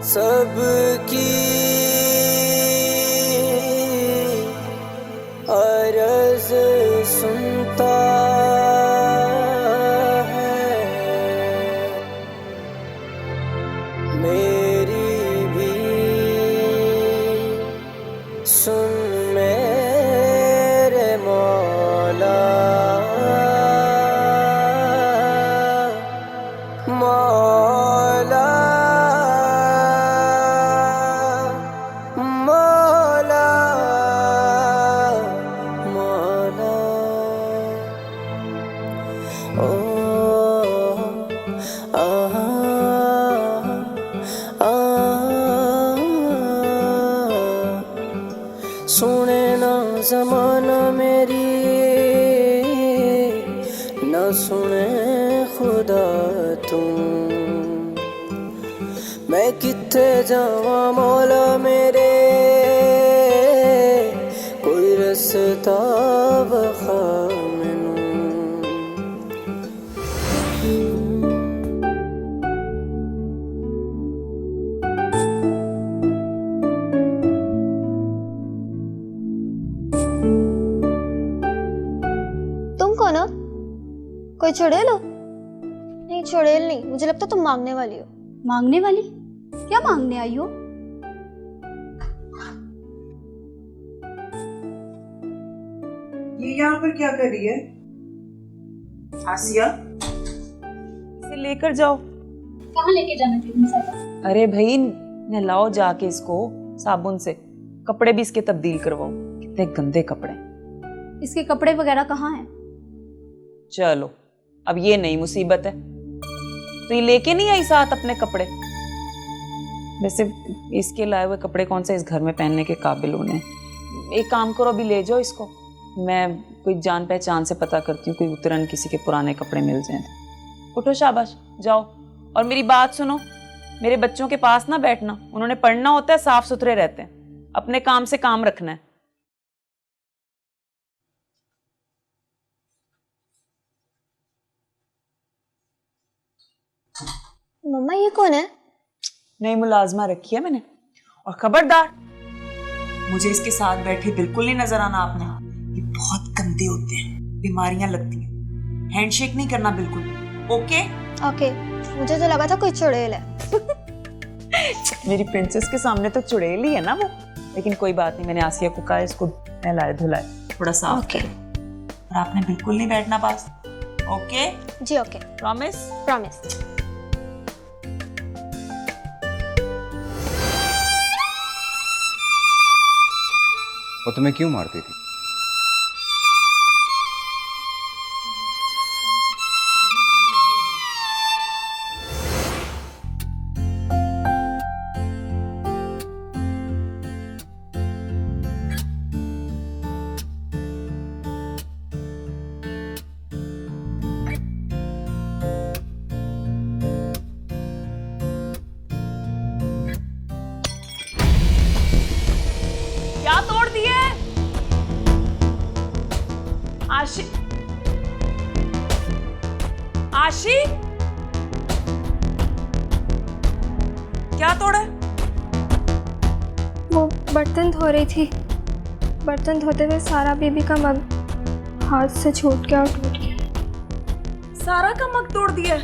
सबकी अर्ज सुनता है, मेरी भी सुन मेरे मौला। मौला मौला मौला। ओ आ आ सुने ना ज़माना मेरी, ना सुने खुदा तू। मैं किथे जावा मौला मेरे, कोई रस्ता बखा मैनू। तुम कौन हो? कोई चुड़ैल हो? नहीं चुड़ैल नहीं, मुझे लगता तुम मांगने वाली हो। मांगने वाली? क्या मांगने आई हो? ये यहाँ पर क्या कर रही है? आसिया, इसे लेकर जाओ। कहाँ लेके जाना चाहिए? अरे भाई नहलाओ जाके इसको साबुन से, कपड़े भी इसके तब्दील करवाओ, कितने गंदे कपड़े। इसके कपड़े वगैरह कहाँ हैं? चलो अब ये नई मुसीबत है, तो ये लेके नहीं आई साथ अपने कपड़े। वैसे इसके लाए हुए कपड़े कौन से इस घर में पहनने के काबिल होने। एक काम करो, अभी ले जाओ इसको, मैं कोई जान पहचान से पता करती हूँ, कोई उतरन किसी के पुराने कपड़े मिल जाए। उठो शाबाश, जाओ। और मेरी बात सुनो, मेरे बच्चों के पास ना बैठना, उन्होंने पढ़ना होता है, साफ सुथरे रहते हैं, अपने काम से काम रखना है। मम्मा ये कौन है? नई मुलाजमा रखी है मैंने। और खबरदार, मुझे इसके साथ बैठे बिल्कुल नहीं नजर आना आपने। ये बहुत गंदे होते हैं, बीमारियां लगती हैं। हैंडशेक नहीं करना बिल्कुल, ओके? ओके, मुझे तो लगा था कोई चुड़ैल है। मेरी प्रिंसेस के सामने तो चुड़ैल ही है ना वो। लेकिन कोई बात नहीं, मैंने आसिया को कहा इसको नहलाए धुलाए, थोड़ा साफ करे। और आपने बिल्कुल नहीं बैठना पास, ओके? जी ओके, प्रॉमिस? प्रॉमिस। वो तुम्हें क्यों मारती थी? क्या तोड़ दिए? आशी, आशी, क्या तोड़ा? वो बर्तन धो रही थी, बर्तन धोते हुए सारा बेबी का मग हाथ से छूट गया और टूट गया। सारा का मग तोड़ दिया?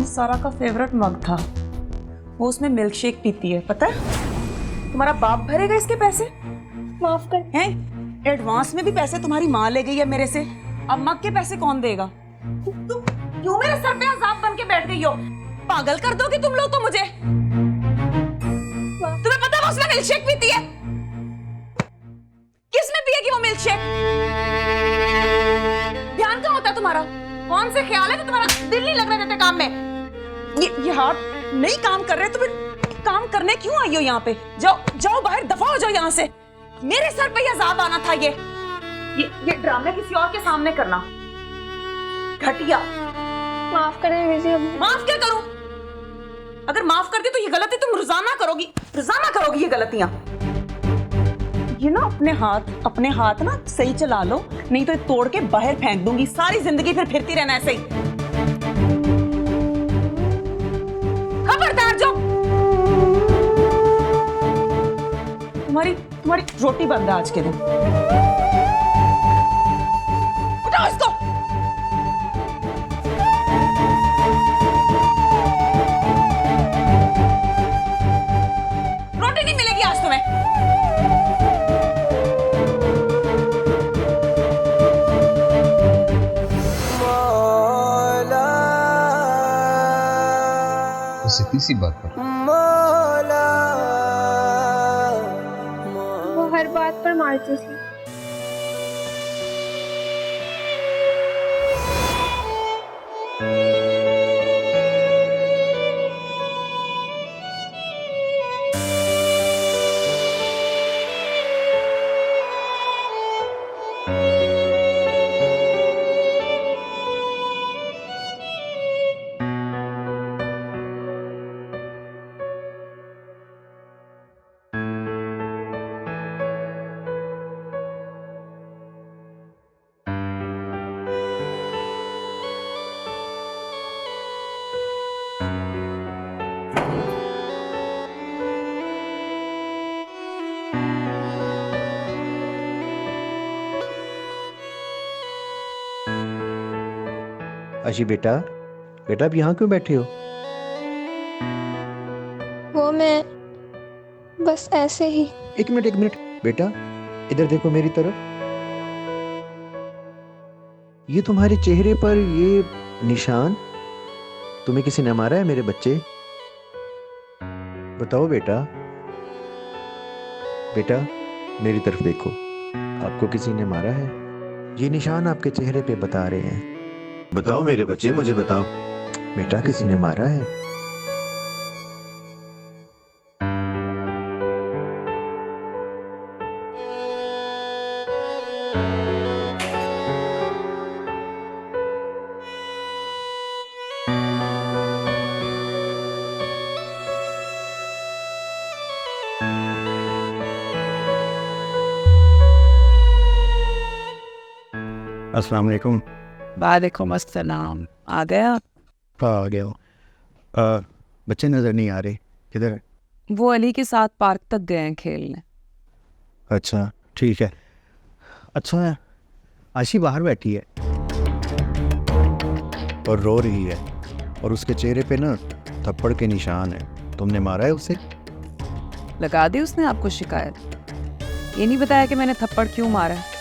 सारा का फेवरेट मग था, वो उसमें मिल्क शेक पीती है, पता है? तुम्हारा बाप भरेगा इसके पैसे? माफ कर। हैं? एडवांस में भी पैसे तुम्हारी माँ ले गई है मेरे से, अब मग के पैसे कौन देगा? तुम क्यों मेरे सर पे अजाब बन के बैठ गई हो? पागल कर दोगे तुम लोग तो मुझे। तुम्हें पता है वो उसमें मिल्क शेक पीती है? किसमें पिएगी वो मिल्क शेक? ध्यान कहाँ होता है तुम्हारा? कौन से ख्याल है कि तुम्हारा दिल नहीं लग रहा देते काम में? ये हाथ नहीं काम कर रहे तो फिर काम करने क्यों आई हो यहाँ पे? जाओ जाओ बाहर, दफा हो जाओ यहाँ से। मेरे सर पे ये अजाब आना था। ये ड्रामे किसी और के सामने करना घटिया। माफ करें विजी अम्मा। माफ क्या करूं? अगर माफ करती तो ये गलती तुम रोजाना करोगी ये गलतियां। ये ना अपने हाथ ना सही चला लो, नहीं तो ये तोड़ के बाहर फेंक दूंगी। सारी जिंदगी फिर फिरती रहना ऐसे ही। खबरदार जो तुम्हारी रोटी बंद है आज के दिन। उठाओ इसको। रोटी नहीं मिलेगी आज तुम्हें। बस इतनी सी बात पर वो हर बात पर मारती थी। आशी बेटा, बेटा आप यहाँ क्यों बैठे हो? वो मैं बस ऐसे ही। एक मिनट बेटा, इधर देखो मेरी तरफ। ये तुम्हारे चेहरे पर ये निशान, तुम्हें किसी ने मारा है मेरे बच्चे? बताओ बेटा। बेटा मेरी तरफ देखो, आपको किसी ने मारा है? ये निशान आपके चेहरे पे बता रहे हैं। बताओ मेरे बच्चे, मुझे बताओ बेटा, किसी ने मारा है? अस्सलाम वालेकुम। वालेकुम अस्सलाम। आ गया? हाँ आ गया हूँ। बच्चे नज़र नहीं आ रहे, किधर है? वो अली के साथ पार्क तक गए हैं खेलने। अच्छा ठीक है। अच्छा है, आशी बाहर बैठी है और रो रही है, और उसके चेहरे पे ना थप्पड़ के निशान है। तुमने मारा है उसे? लगा दी उसने आपको शिकायत? ये नहीं बताया कि मैंने थप्पड़ क्यों मारा है।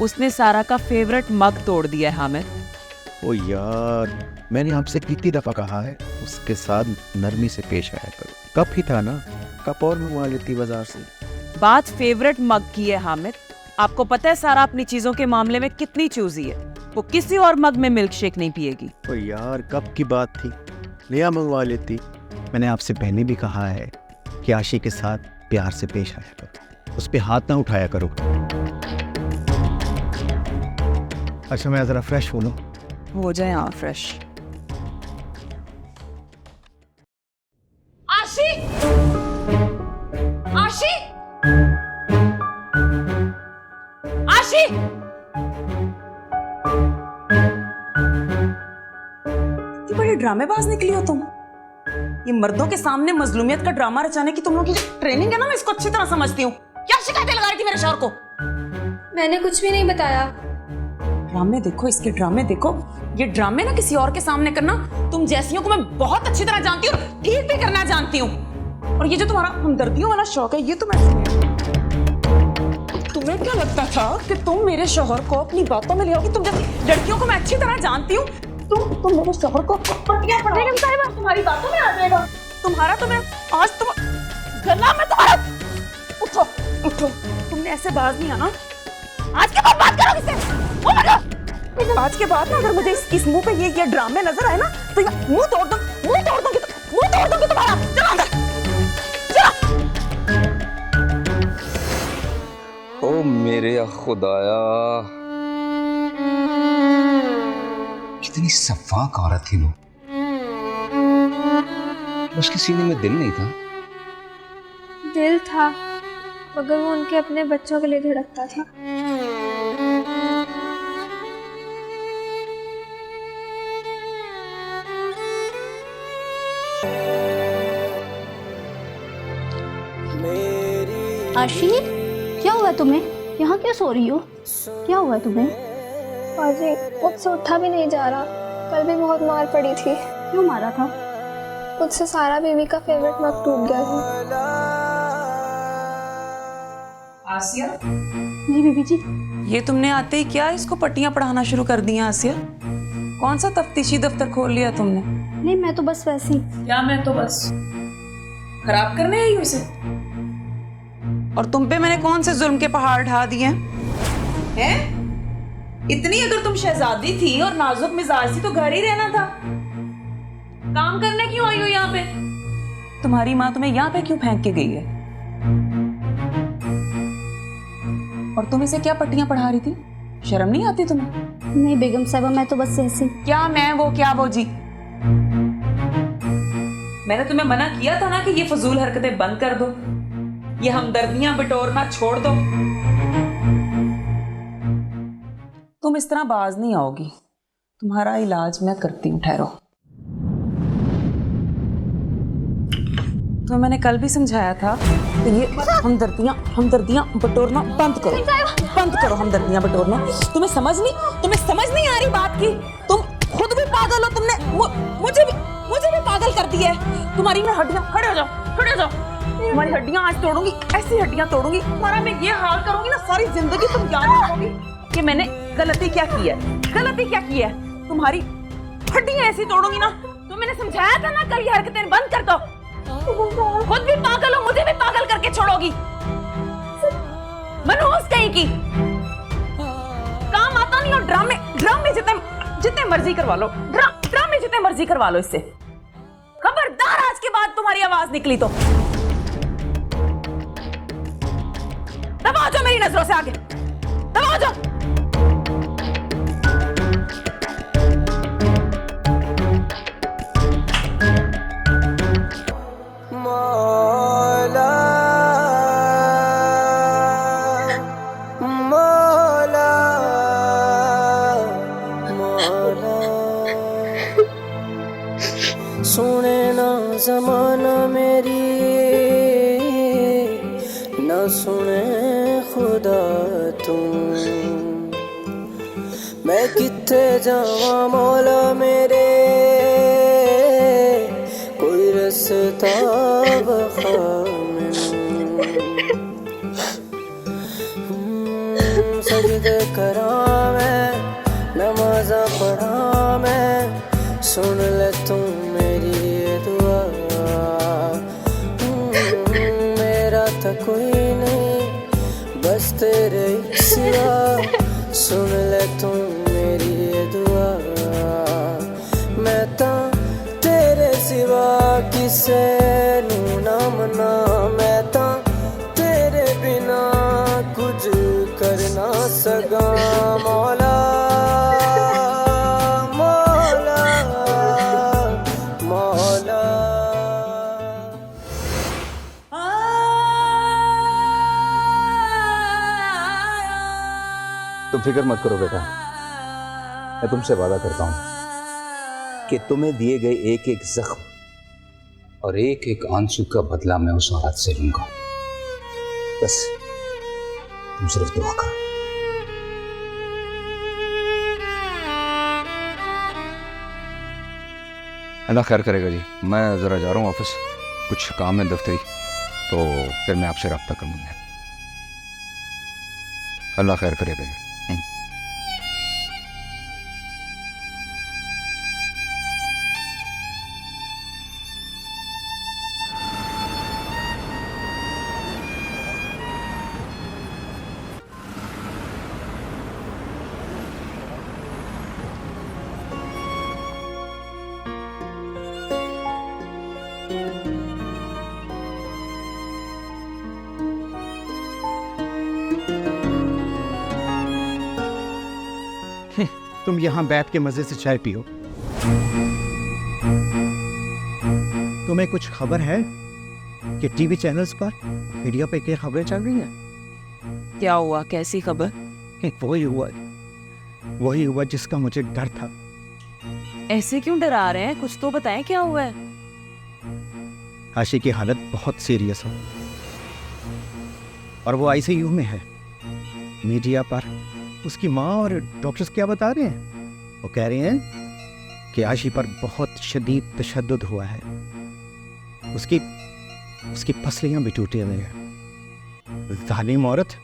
उसने सारा का फेवरेट मग तोड़ दिया है हामिद। ओ यार, मैंने आपसे कितनी दफ़ा कहा है उसके साथ नरमी से पेश आया करो। कप ही था ना, कप और मंगवा लेती बाजार से। बात फेवरेट मग की है हामिद। आपको पता है सारा अपनी चीजों के मामले में कितनी चूजी है। वो किसी और मग में मिल्क शेक नहीं पिएगी। ओ यार, कप की बात थी, नया मंगवा लेती। मैंने आपसे पहले भी कहा है कि आशी के साथ प्यार से पेश आया करो, उस पे हाथ ना उठाया करो। अच्छा मैं ज़रा फ्रेश हो लूँ। हो जाए यहाँ फ्रेश। आशी! आशी! आशी! इतनी बड़ी ड्रामेबाज निकली हो तुम। ये मर्दों के सामने मजलूमियत का ड्रामा रचाने की तुम लोगों की जो ट्रेनिंग है ना, मैं इसको अच्छी तरह समझती हूँ। क्या शिकायतें लगा रही थी मेरे शौहर को? मैंने कुछ भी नहीं बताया। ड्रामे देखो, इसके ड्रामे देखो। ये ड्रामे ना किसी और के सामने करना तुम जैसियों को मैं बहुत अच्छी तरह जानती हूँ, ठीक भी करना जानती हूँ। और ये जो तुम्हारा हमदर्दियों वाला शौक है, ये तो मैं तुम्हें क्या लगता था कि तुम मेरे शौहर को अपनी बातों में ले आओगी? तुम जैसी लड़कियों को मैं अच्छी तरह जानती हूँ। तुम मेरे शौहर को पट्टियां पढ़ाओ, तुम्हारी बातों में आ जाएगा। तुम्हारा तो मैं आज तुम गला में तुम्हारा। उठो उठो, तुमने ऐसे बाज नहीं आना। आज के बाद बात करो किससे? आज के बाद ना अगर मुझे इस मुंह पे ये ड्रामे नजर आए ना, तो मुंह तोड़ दूंगी तुम्हारा। चलो अंदर, चलो। ओ मेरे खुदाया, कितनी सफाक औरत थी वो। उसके सीने में दिल नहीं था। दिल था, मगर वो उनके अपने बच्चों के लिए धड़कता था। आशी, क्या हुआ तुम्हें? यहाँ क्यों सो रही हो? क्या हुआ तुम्हें? बाजी, मुझसे उठा भी नहीं जा रहा। कल भी बहुत मार पड़ी थी। क्यों मारा था? मुझसे सारा बीबी का फेवरेट मग टूट गया था। आसिया, जी बीबी जी। ये तुमने आते ही क्या इसको पट्टियां पढ़ाना शुरू कर दी हैं आसिया? कौन सा तफ्तीशी दफ्तर खोल लिया तुमने? नहीं, मैं तो बस वैसे ही। क्या मैं तो बस खराब करने आई हूँ इसे? और तुम पे मैंने कौन से जुल्म के पहाड़ ढा दिए हैं? इतनी अगर तुम शहजादी थी और नाजुक मिजाज थी तो घर ही रहना था। काम करने क्यों आई हो यहाँ पे? तुम्हारी माँ तुम्हें यहाँ पे क्यों फेंक के गई है? और तुम इसे क्या पट्टियां पढ़ा रही थी? शर्म नहीं आती तुम्हें? नहीं बेगम साहिबा, मैं तो बस ऐसे ही। क्या मैं वो क्या वो जी? मैंने तुम्हें मना किया था ना कि ये फजूल हरकतें बंद कर दो, ये हमदर्दियां बटोरना छोड़ दो। तुम इस तरह बाज नहीं आओगी। तुम्हारा इलाज मैं करती हूँ, ठहरो। तो मैंने कल भी समझाया था कि ये हमदर्दियां बटोरना बंद करो हमदर्दियां बटोरना। तुम्हें समझ नहीं आ रही बात की? तुम खुद भी पागल हो। तुमने मुझे भी पागल कर दिया है। तुम्हारी मैं हड्डियां, खड़े हो जाओ। तुम्हारी हड्डियां आज तोड़ूंगी, ऐसी हड्डियां तोड़ूंगी, तुम्हारा मैं ये हाल करूंगी ना, सारी जिंदगी तुम याद रखोगी कि मैंने गलती क्या की है। तुम्हारी हड्डियां ऐसी तोड़ूंगी ना। तो मैंने समझाया था ना कल, ये हरकतें बंद कर दो। खुद भी पागल हो, मुझे भी पागल करके छोड़ोगी। मनहूस कहीं की, काम आता नहीं। और ड्रामे जितने मर्जी करवा लो, ड्रामे जितने मर्जी करवा लो इससे। खबरदार आज के बाद तुम्हारी आवाज निकली तो दबा जाओ मेरी नजरों से आगे, दबा जाओ। मौला मौला मौला, सुने ना ज़माना मेरी, ना सुने खुदा तुम। मैं किथे जावा मौला मेरे, कोई रस्ता बखा मैनू। सजदे करा मैं, नमाज़ा पढ़ा मैं, सुन ले तू मेरी ये दुआ। मेरा तो कोई नहीं बस तेरे सिवा, सुन ले तू मेरी ये दुआ। मैं तो तेरे सिवा किसे नू ना मना, मैं तो तेरे बिना कुछ कर ना सका। मौला मौला मौला। तुम फिक्र मत करो बेटा, मैं तुमसे वादा करता हूं कि तुम्हें दिए गए एक एक जख्म और एक एक आंसू का बदला मैं उस औरत से लूंगा। बस तुम सिर्फ दुआ करो। अल्लाह खैर करेगा जी। मैं ज़रा जा रहा हूँ ऑफिस, कुछ काम है दफ्तरी, तो फिर मैं आपसे रब्ता करूँगा। अल्लाह खैर करेगा जी। तुम यहाँ बैठ के मजे से चाय पियो। तुम्हें कुछ खबर है? कि टीवी चैनल्स पर, मीडिया पे क्या खबरें चल रही हैं। क्या हुआ, कैसी खबर? वही हुआ जिसका मुझे डर था। ऐसे क्यों डरा रहे हैं, कुछ तो बताएं क्या हुआ है। आशी की हालत बहुत सीरियस है और वो आईसीयू में है। मीडिया पर उसकी माँ और डॉक्टर्स क्या बता रहे हैं, वो कह रहे हैं कि आशी पर बहुत शदीद तशद्दुद हुआ है। उसकी पसलियां भी टूटी हुई हैं। जालिम औरत,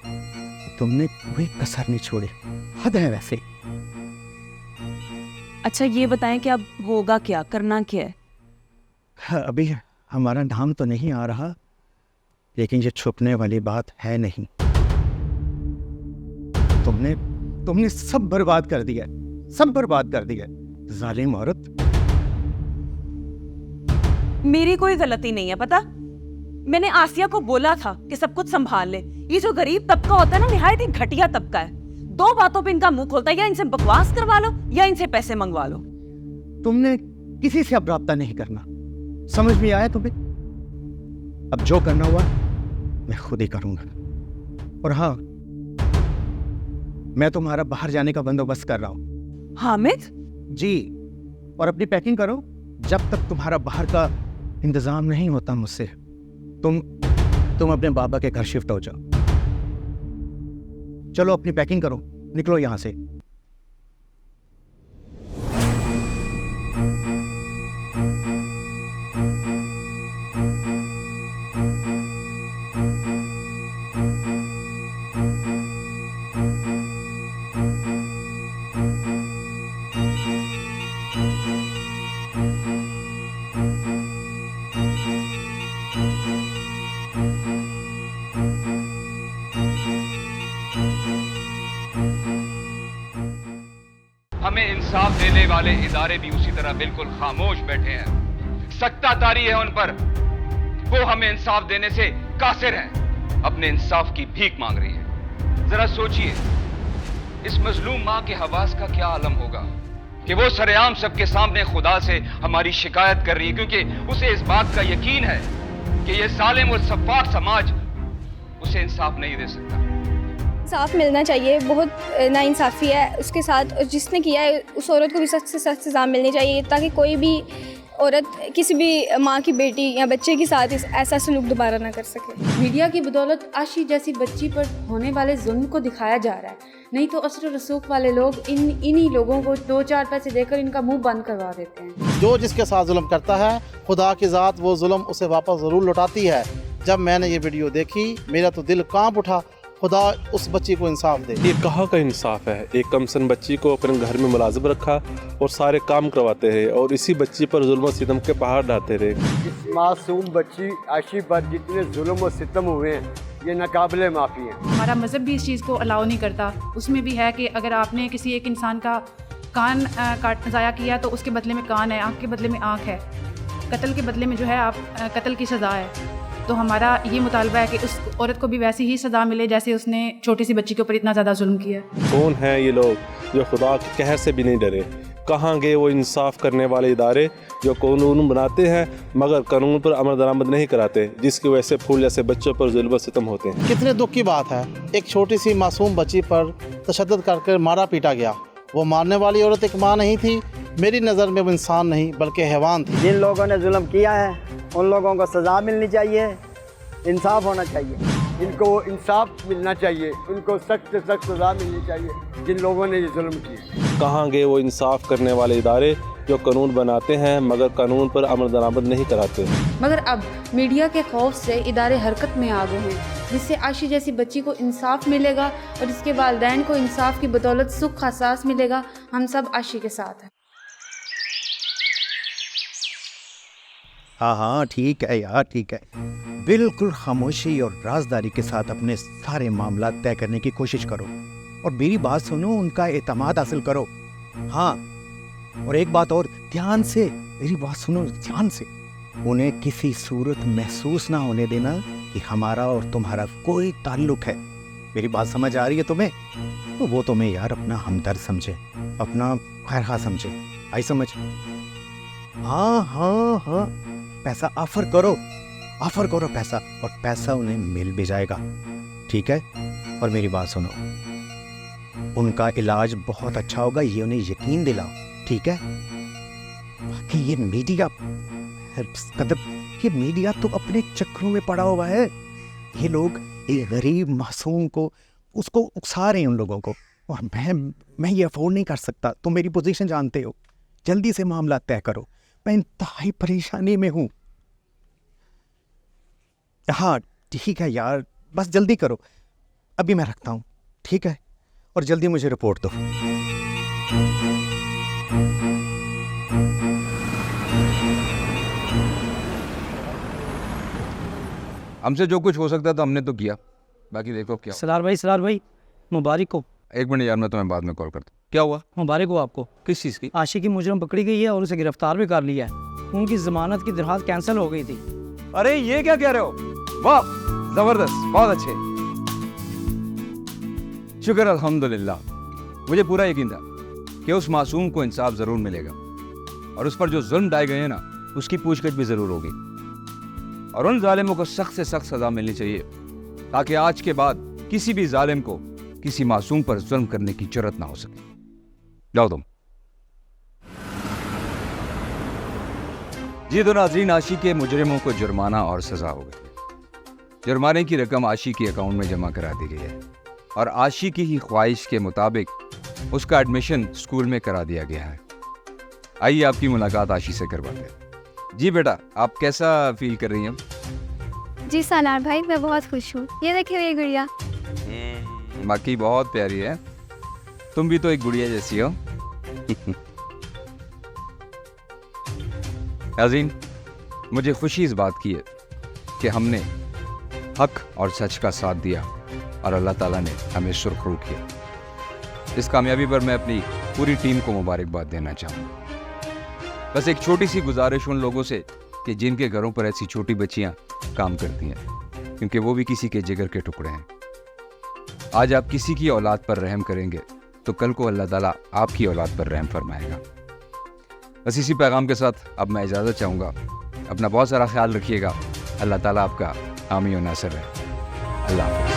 तुमने कोई कसर नहीं छोड़ी, हद है वैसे। अच्छा ये बताएं कि अब होगा क्या, करना क्या है? हाँ, अभी हमारा नाम तो नहीं आ रहा, लेकिन ये छुपने वाली बात है नहीं। तुमने सब बर्बाद कर दिया, सब बर्बाद कर दिया, जालिम औरत। मेरी कोई गलती नहीं है, पता। मैंने आसिया को बोला था कि सब कुछ संभाल ले। ये जो गरीब तबका होता है ना, निहायत ही घटिया तबका है। दो बातों पे इनका मुंह खोलता है, या इनसे बकवास करवा लो या इनसे पैसे मंगवा लो। तुमने किसी से अब रब्ता नहीं करना, समझ में आया तुम्हें? अब जो करना हुआ मैं खुद ही करूंगा। और हाँ, मैं तुम्हारा बाहर जाने का बंदोबस्त कर रहा हूँ। हामिद जी, और अपनी पैकिंग करो। जब तक तुम्हारा बाहर का इंतजाम नहीं होता मुझसे, तुम अपने बाबा के घर शिफ्ट हो जाओ। चलो अपनी पैकिंग करो, निकलो यहां से। हमें इंसाफ देने वाले इदारे भी उसी तरह बिल्कुल खामोश बैठे हैं। सत्ताधारी है उन पर, वो हमें इंसाफ देने से कासिर हैं, अपने इंसाफ की भीख मांग रही है। जरा सोचिए, इस मजलूम मां के हवास का क्या आलम होगा कि वो सरेआम सबके सामने खुदा से हमारी शिकायत कर रही है, क्योंकि उसे इस बात का यकीन है कि ये जालिम और सफाक समाज उसे इंसाफ नहीं दे सकता। इंसाफ मिलना चाहिए, बहुत नाइंसाफ़ी है उसके साथ, और जिसने किया है उस औरत को भी सख्त से सख्त सज़ा मिलनी चाहिए, ताकि कोई भी औरत किसी भी माँ की बेटी या बच्चे के साथ ऐसा सलूक दोबारा ना कर सके। मीडिया की बदौलत आशी जैसी बच्ची पर होने वाले जुल्म को दिखाया जा रहा है, नहीं तो असर रसूख वाले लोग इन्हीं लोगों को 2-4 पैसे देकर इनका मुंह बंद करवा देते हैं। जो जिसके साथ जुल्म करता है, खुदा की ज़ात वो जुल्म उसे वापस ज़रूर लौटाती है। जब मैंने ये वीडियो देखी, मेरा तो दिल कांप उठा। खुदा उस बच्ची को इंसाफ दे। ये कहाँ का इंसाफ है? एक कमसन बच्ची को अपने घर में मुलाजिम रखा और सारे काम करवाते रहे, और इसी बच्ची पर जुल्म और सितम के पहाड़ ढाते रहे। इस मासूम बच्ची आशी पर जितने जुल्म और सितम हुए हैं, ये नाकाबिले माफ़ी है। हमारा मज़हब भी इस चीज़ को अलाउ नहीं करता। उसमें भी है कि अगर आपने किसी एक इंसान का कान ज़ाया किया तो उसके बदले में कान है, आँख के बदले में आँख है, कत्ल के बदले में जो है आप कत्ल की सज़ा है। तो हमारा ये मुतालबा है कि उस औरत को भी वैसी ही सज़ा मिले जैसे उसने छोटी सी बच्ची के ऊपर इतना ज़्यादा जुल्म किया। कौन हैं ये लोग जो खुदा के कहर से भी नहीं डरे? कहाँ गए वो इंसाफ करने वाले इदारे जो कानून बनाते हैं मगर कानून पर अमल दरामद नहीं कराते, जिसकी वजह से फूल जैसे बच्चों पर जुल्म सितम होते हैं। कितने दुख की बात है, एक छोटी सी मासूम बच्ची पर तशद्दुद करके मारा पीटा गया। वो मारने वाली औरत एक माँ नहीं थी, मेरी नज़र में वो इंसान नहीं बल्कि हैवान थी। जिन लोगों ने जुल्म किया है उन लोगों को सज़ा मिलनी चाहिए, इंसाफ होना चाहिए, इनको इंसाफ मिलना चाहिए, उनको सख्त से सख्त सज़ा मिलनी चाहिए जिन लोगों ने ये जुल्म किया। कहाँ गए वो इंसाफ करने वाले इदारे जो कानून बनाते हैं मगर कानून पर अमल दरामद नहीं कराते? मगर अब मीडिया के खौफ से इदारे हरकत में आ गए हैं, जिससे आशी जैसी बच्ची को इंसाफ मिलेगा और इसके वालिदैन को इंसाफ की बदौलत सुख एहसास मिलेगा। हम सब आशी के साथ हैं। हाँ, ठीक है यार, ठीक है। बिल्कुल खामोशी और राजदारी के साथ अपने सारे मामला तय करने की कोशिश करो और मेरी बात सुनो, उनका एतमाद हासिल करो। हाँ, और एक बात और, ध्यान से मेरी बात सुनो, ध्यान से। उन्हें किसी सूरत महसूस ना होने देना कि हमारा और तुम्हारा कोई ताल्लुक है। मेरी बात समझ आ रही है तुम्हें? तो वो तुम्हें यार अपना हमदर्द समझे, अपना खैरखा समझे, आई समझ? हाँ, पैसा ऑफर करो, ऑफर करो पैसा, और पैसा उन्हें मिल भी जाएगा, ठीक है। और मेरी बात सुनो, उनका इलाज बहुत अच्छा होगा, ये उन्हें यकीन दिलाओ, ठीक है। बाकी ये मीडिया कदम, ये मीडिया तो अपने चक्करों में पड़ा हुआ है। ये लोग ये गरीब मासूम को उसको उकसा रहे हैं उन लोगों को, और मैं ये अफोर्ड नहीं कर सकता। तुम मेरी पोजीशन जानते हो, जल्दी से मामला तय करो, मैं इंतहाई परेशानी में हूँ। हाँ ठीक है यार, बस जल्दी करो, अभी मैं रखता हूँ, ठीक है, और जल्दी मुझे रिपोर्ट दो। हमसे जो कुछ हो सकता था हमने तो किया, बाकी देखो क्या। सलार भाई मुबारक हो। एक मिनट यार, मैं तुम्हें बाद में कॉल करता हूँ। क्या हुआ? मुबारक हो आपको। किस चीज़ की? आशिक की मुजरम पकड़ी गई है और उसे गिरफ्तार भी कर लिया है। उनकी जमानत की दरखास्त कैंसिल हो गई थी। अरे ये क्या कह रहे हो? वाह, जबरदस्त, बहुत अच्छे, शुक्र अल्हम्दुलिल्लाह। मुझे पूरा यकीन था कि उस मासूम को इंसाफ जरूर मिलेगा, और उस पर जो जुल्म ढाए गए हैं ना, उसकी पूछताछ भी जरूर होगी, और उन जालिमों को सख्त से सख्त सजा मिलनी चाहिए, ताकि आज के बाद किसी भी जालिम को किसी मासूम पर जुल्म करने की जरूरत ना हो सके। जाओ तुम। जी तो नाज़रीन, आशिक के मुजरिमों को जुर्माना और सजा हो गई। जुर्माने की रकम आशिक के अकाउंट में जमा करा दी गई है, और आशिक की ख्वाहिश के मुताबिक उसका एडमिशन स्कूल में करा दिया गया है। आइए आपकी मुलाकात आशिक से करवाते हैं। जी बेटा, आप कैसा फील कर रही हैं? जी सलार भाई, मैं बहुत खुश हूँ। ये देखिए ये गुड़िया। बाकी बहुत प्यारी है, तुम भी तो एक गुड़िया जैसी हो। नाज़रीन, मुझे खुशी इस बात की है कि हमने हक और सच का साथ दिया, और अल्लाह ताला ने हमें सुरखरू किया। इस कामयाबी पर मैं अपनी पूरी टीम को मुबारकबाद देना चाहूँगा। बस एक छोटी सी गुजारिश उन लोगों से कि जिनके घरों पर ऐसी छोटी बच्चियाँ काम करती हैं, क्योंकि वो भी किसी के जिगर के टुकड़े हैं। आज आप किसी की औलाद पर रहम करेंगे तो कल को अल्लाह ताला आपकी औलाद पर रहम फरमाएगा। बस इसी पैगाम के साथ अब मैं इजाज़त चाहूँगा। अपना बहुत सारा ख्याल रखिएगा। अल्लाह ताला आपका हामी और नासिर रहे। अल्लाह हाफ़िज़।